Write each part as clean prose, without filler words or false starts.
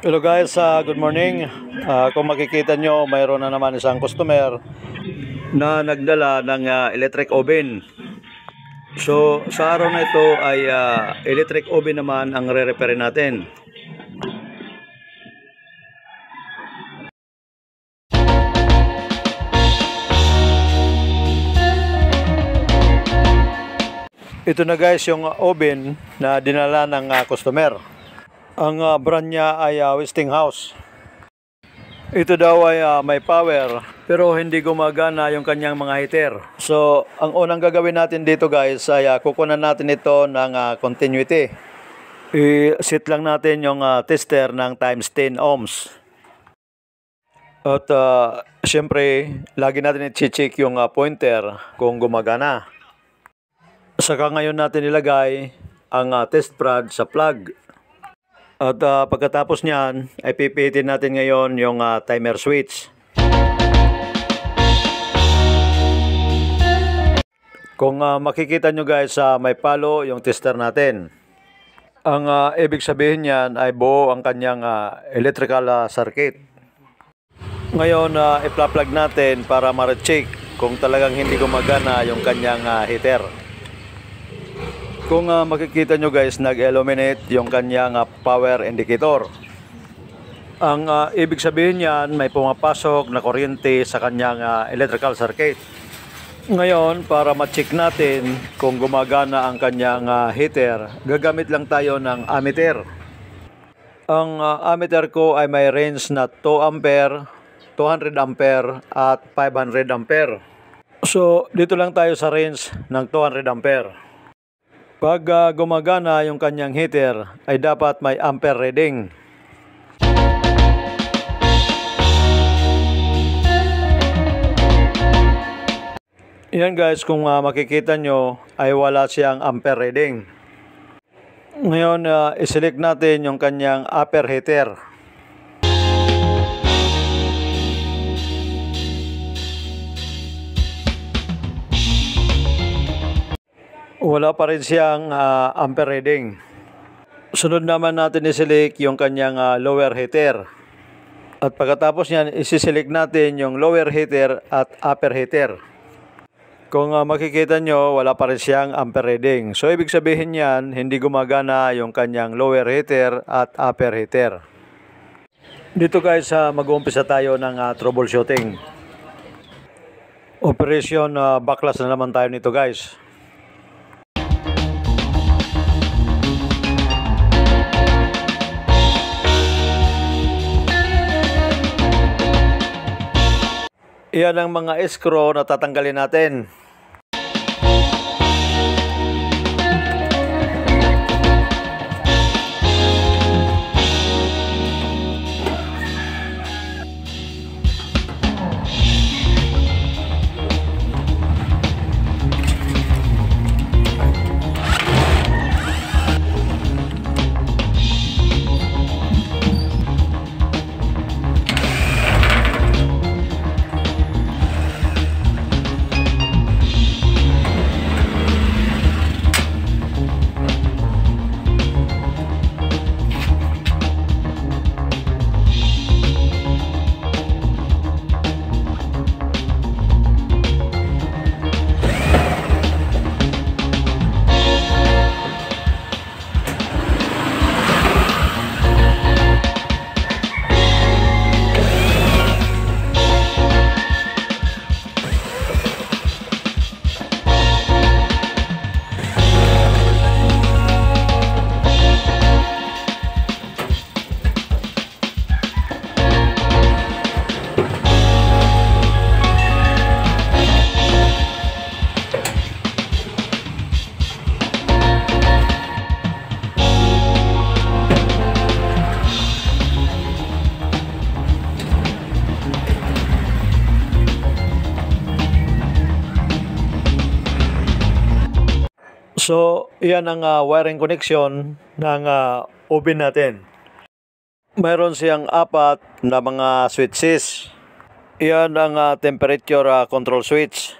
Hello guys, good morning. Kung makikita nyo, mayroon na naman isang customer na nagdala ng electric oven. So sa araw na ito ay electric oven naman ang re-repair natin. Ito na guys yung oven na dinala ng customer. Ang brand niya ay Westinghouse. Ito daw ay may power pero hindi gumagana yung kanyang mga heater. So ang unang gagawin natin dito guys ay kukunan natin ito ng continuity. I-set lang natin yung tester ng times 10 ohms. At syempre lagi natin i-check yung pointer kung gumagana. Saka ngayon natin ilagay ang test prod sa plug. At pagkatapos niyan ay pipihitin natin ngayon yung timer switch. Kung makikita nyo guys, may palo yung tester natin. Ang ibig sabihin niyan ay buo ang kanyang electrical circuit. Ngayon ipla-plug natin para ma-check kung talagang hindi gumagana yung kanyang heater. Kung makikita nyo guys, nag-illuminate yung kanyang power indicator. Ang ibig sabihin niyan, may pumapasok na kuryente sa kanyang electrical circuit. Ngayon, para ma-check natin kung gumagana ang kanyang heater, gagamit lang tayo ng ammeter. Ang ammeter ko ay may range na 2 ampere, 200 ampere at 500 ampere. So, dito lang tayo sa range ng 200 ampere. Pag gumagana yung kanyang heater ay dapat may ampere reading. Yan guys, kung makikita nyo ay wala siyang ampere reading. Ngayon iselect natin yung kanyang upper heater. Wala pa rin siyang ampere reading. Sunod naman natin i-select yung kanyang lower heater. At pagkatapos niyan, isi-select natin yung lower heater at upper heater. Kung makikita nyo, wala pa rin siyang ampere reading. So ibig sabihin niyan, hindi gumagana yung kanyang lower heater at upper heater. Dito guys, mag-uumpisa tayo ng troubleshooting. Operation backlash na naman tayo nito guys. Iyan ang mga screw na tatanggalin natin. So, iyan ang wiring connection ng oven natin. Mayroon siyang 4 na mga switches. Iyan ang temperature control switch.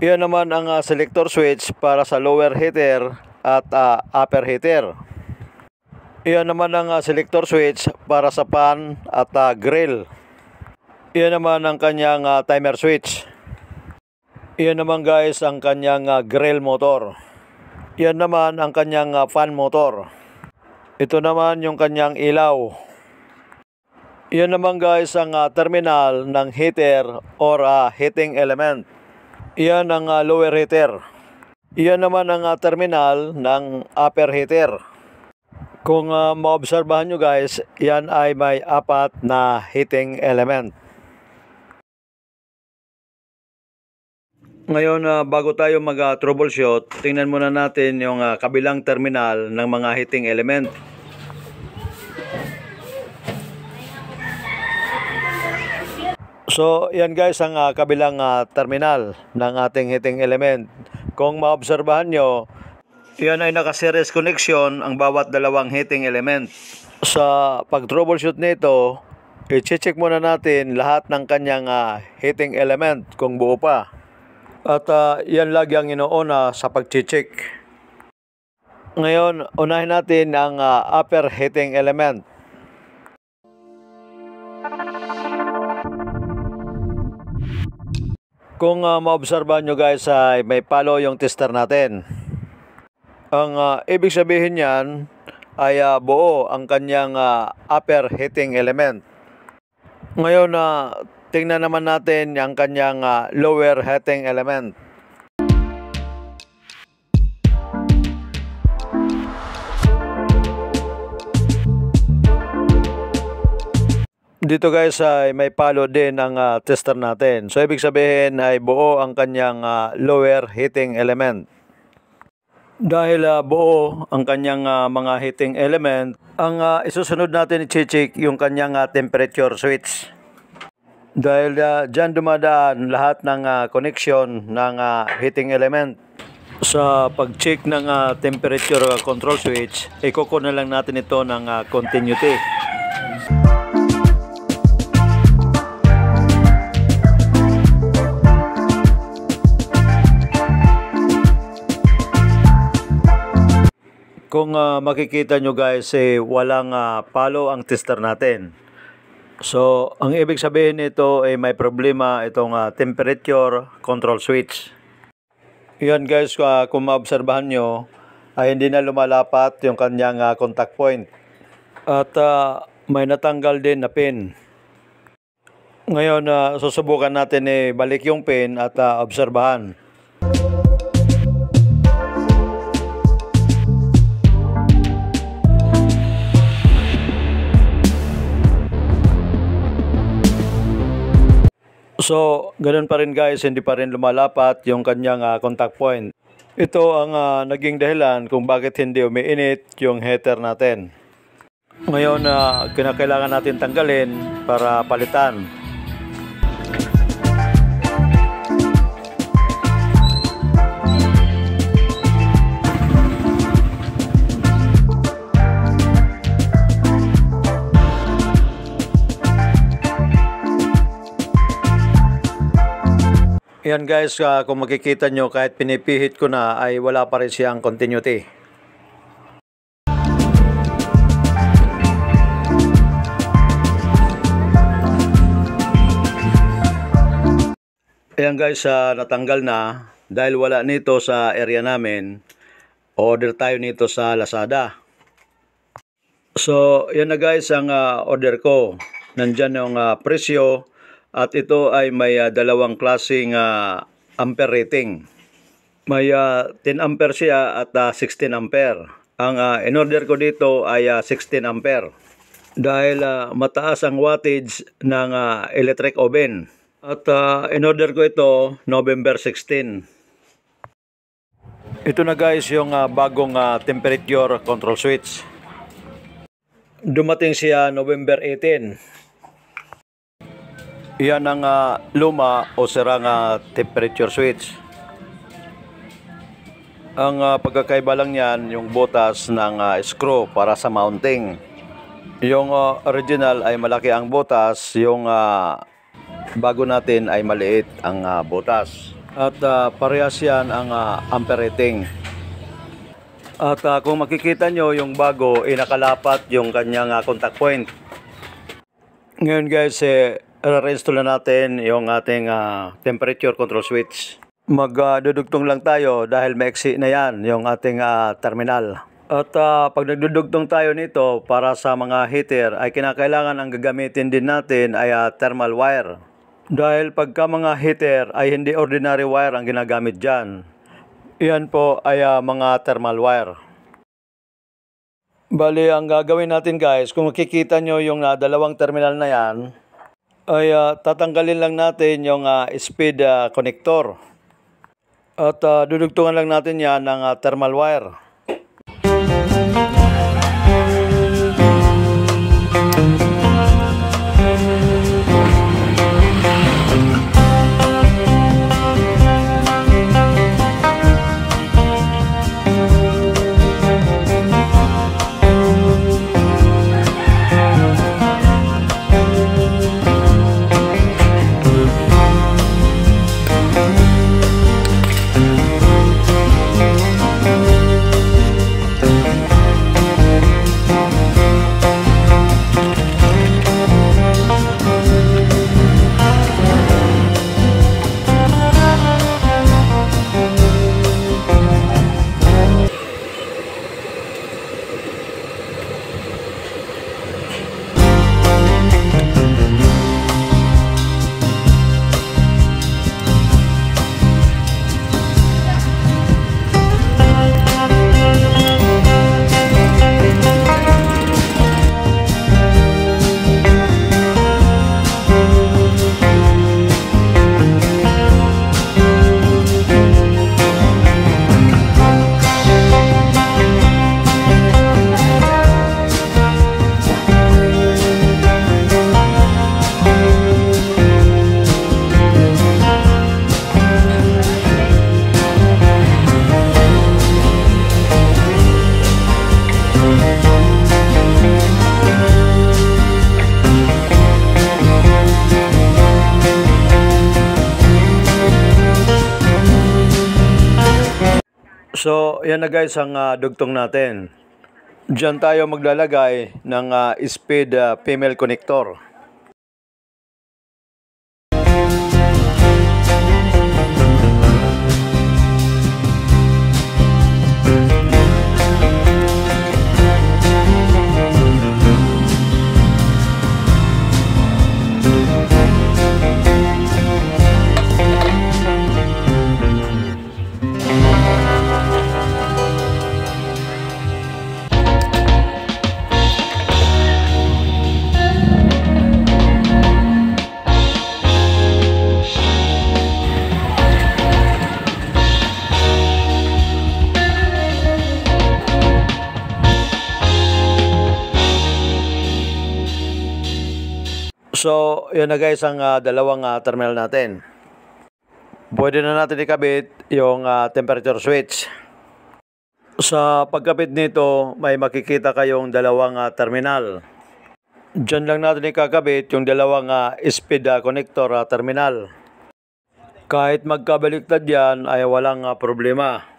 Iyan naman ang selector switch para sa lower heater at upper heater. Iyan naman ang selector switch para sa pan at grill. Iyan naman ang kanyang timer switch. Iyan naman guys ang kanyang grill motor. Iyan naman ang kanyang fan motor. Ito naman yung kanyang ilaw. Iyan naman guys ang terminal ng heater or heating element. Iyan ang lower heater. Iyan naman ang terminal ng upper heater. Kung maobserbahan nyo guys, yan ay may 4 na heating element. Ngayon, bago tayo mag-troubleshoot, tingnan muna natin yung kabilang terminal ng mga heating element. So, yan guys ang kabilang terminal ng ating heating element. Kung maobserbahan nyo, yan ay naka-series connection ang bawat dalawang heating element. Sa pag-troubleshoot nito, i-check muna natin lahat ng kanyang heating element kung buo pa. At yan lagi ang inuuna sa pag-check. Ngayon, unahin natin ang upper heating element. Kung maobserbahan nyo guys, ay may palo yung tester natin. Ang ibig sabihin niyan ay buo ang kanyang upper heating element. Ngayon, tingnan naman natin ang kanyang lower heating element. Dito guys ay may palo din ang tester natin. So ibig sabihin ay buo ang kanyang lower heating element. Dahil buo ang kanyang mga heating element, ang isusunod natin i-check yung kanyang temperature switch. Dahil dyan dumadaan lahat ng connection ng heating element. Sa pag-check ng temperature control switch, ikukuha na lang natin ito ng continuity. Kung makikita nyo guys, walang palo ang tester natin. So, ang ibig sabihin nito ay may problema itong temperature control switch. Yan guys, kung maobserbahan nyo, ay hindi na lumalapat yung kanyang contact point. At may natanggal din na pin. Ngayon, susubukan natin balik yung pin at obserbahan. So, ganun pa rin guys, hindi pa rin lumalapat yung kanyang contact point. Ito ang naging dahilan kung bakit hindi umiinit yung heater natin. Ngayon, kinakailangan natin tanggalin para palitan. Yan guys, kung makikita nyo kahit pinipihit ko na ay wala pa rin siyang continuity. Ayan guys, natanggal na dahil wala nito sa area namin. Order tayo nito sa Lazada. So yan na guys ang order ko. Nandyan yung presyo. At ito ay may dalawang klaseng ampere rating. May 10 ampere siya at 16 ampere. Ang in-order ko dito ay 16 ampere. Dahil mataas ang wattage ng electric oven. At in-order ko ito November 16. Ito na guys yung bagong temperature control switch. Dumating siya November 18. Yan ang luma o sirang temperature switch. Ang pagkakaiba lang yan, yung butas ng screw para sa mounting. Yung original ay malaki ang butas, yung bago natin ay maliit ang butas. At parehas yan ang ampere rating. At kung makikita nyo yung bago, nakalapat yung kanyang contact point. Ngayon guys, i-reinstall na natin yung ating temperature control switch. Magdudugtong lang tayo dahil maiksi na yan yung ating terminal. At pag nagdudugtong tayo nito para sa mga heater ay kinakailangan ang gagamitin din natin ay thermal wire. Dahil pagka mga heater ay hindi ordinary wire ang ginagamit dyan. Iyan po ay mga thermal wire. Bali, ang gagawin natin guys, kung makikita nyo yung dalawang terminal na yan, ay tatanggalin lang natin yung speed connector. At dudugtungan lang natin yan ng thermal wire. So, yan na guys ang dugtong natin. Diyan tayo maglalagay ng speed female connector. So, yan na guys ang dalawang terminal natin. Pwede na natin ikabit yung temperature switch. Sa pagkabit nito, may makikita kayong dalawang terminal. Diyan lang natin ikakabit yung dalawang speed connector terminal. Kahit magkabaliktad yan ay walang problema.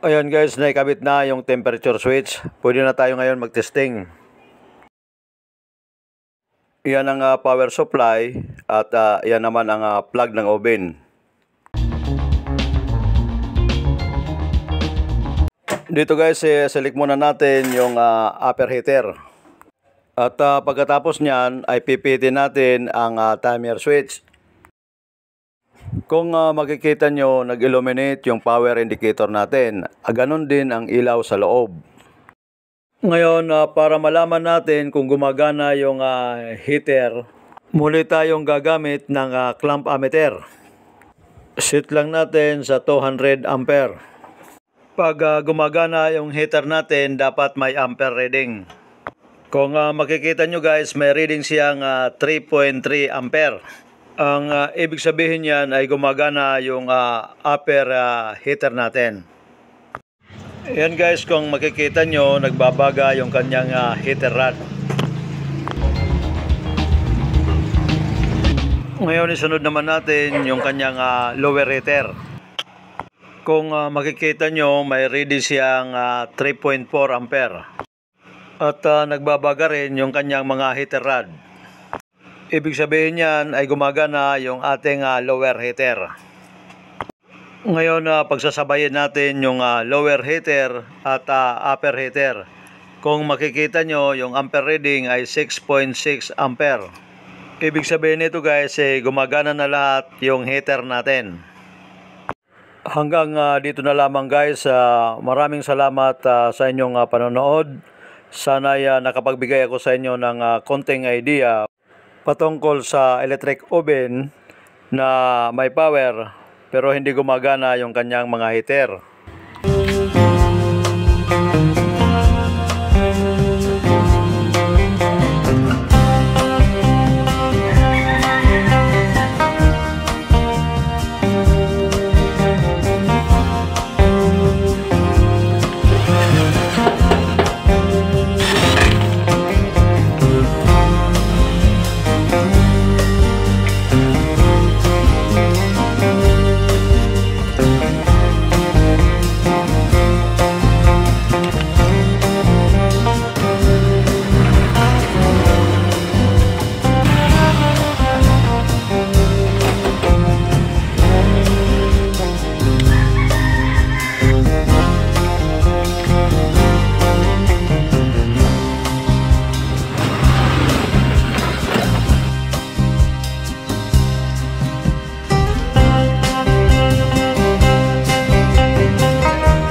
Ayan guys, naikabit na yung temperature switch. Pwede na tayo ngayon mag-testing. Yan ang power supply at yan naman ang plug ng oven. Dito guys, select muna natin yung upper heater. At pagkatapos nyan ay pipitin natin ang timer switch. Kung makikita nyo, nag-illuminate yung power indicator natin. Ganon din ang ilaw sa loob. Ngayon, para malaman natin kung gumagana yung heater, muli tayong gagamit ng clamp ammeter. Set lang natin sa 200 ampere. Pag gumagana yung heater natin, dapat may ampere reading. Kung makikita nyo guys, may reading siyang 3.3 ampere. Ang ibig sabihin yan ay gumagana yung upper heater natin. Yan guys, kung makikita nyo, nagbabaga yung kanyang heater rod. Ngayon isunod naman natin yung kanyang lower heater. Kung makikita nyo, may reading siyang 3.4 ampere. At nagbabaga rin yung kanyang mga heater rod. Ibig sabihin yan ay gumagana yung ating lower heater. Ngayon, pagsasabayin natin yung lower heater at upper heater. Kung makikita nyo, yung ampere reading ay 6.6 ampere. Ibig sabihin nito guys, gumagana na lahat yung heater natin. Hanggang dito na lamang guys. Maraming salamat sa inyong panonood. Sana nakapagbigay ako sa inyo ng konting idea patungkol sa electric oven na may power pero hindi gumagana yung kanyang mga heater.